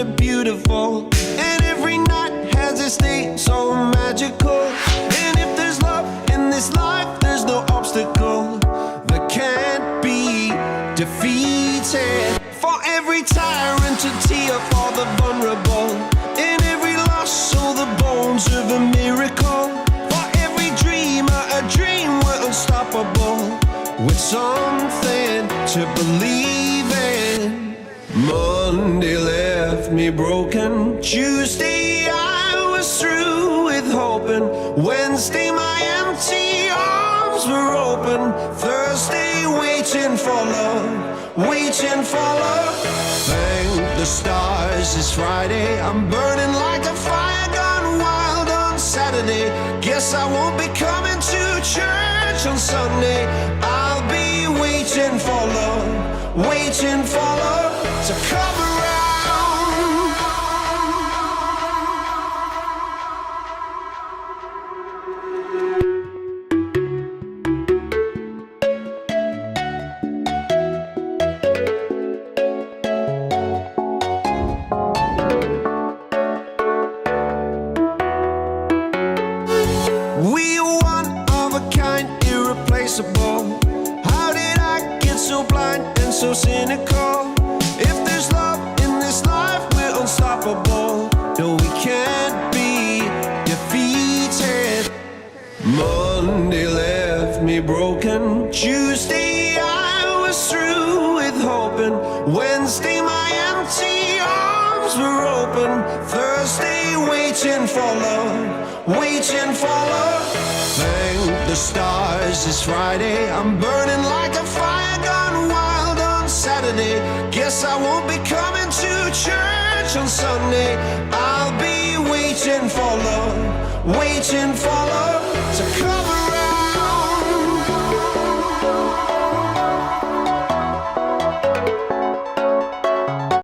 kinda beautiful, and every night has its day so magical. And if there's love in this life, there's no obstacle that can't be defeated. For every tyrant to tear for the vulnerable, in every loss, all the bones of a miracle. For every dreamer, a dream we're unstoppable, with something to believe in. Monday left me broken. Tuesday I was through with hoping. Wednesday my empty arms were open. Thursday waiting for love, waiting for love. Thank the stars it's Friday. I'm burning like a fire gone wild on Saturday. Guess I won't be coming to church on Sunday. I'll be waiting for love, waiting for love to come around. We are one of a kind, irreplaceable. How did I get so blind and so cynical? If there's love in this life, we're unstoppable. No, we can't be defeated. Monday left me broken. Tuesday I was through with hoping. Wednesday my empty arms were open. Thursday waiting for love, waiting for love. Thank the stars it's Friday. I'm burning like a fire gone wild on Saturday. Guess I won't be coming to church on Sunday. I'll be waiting for love, waiting for love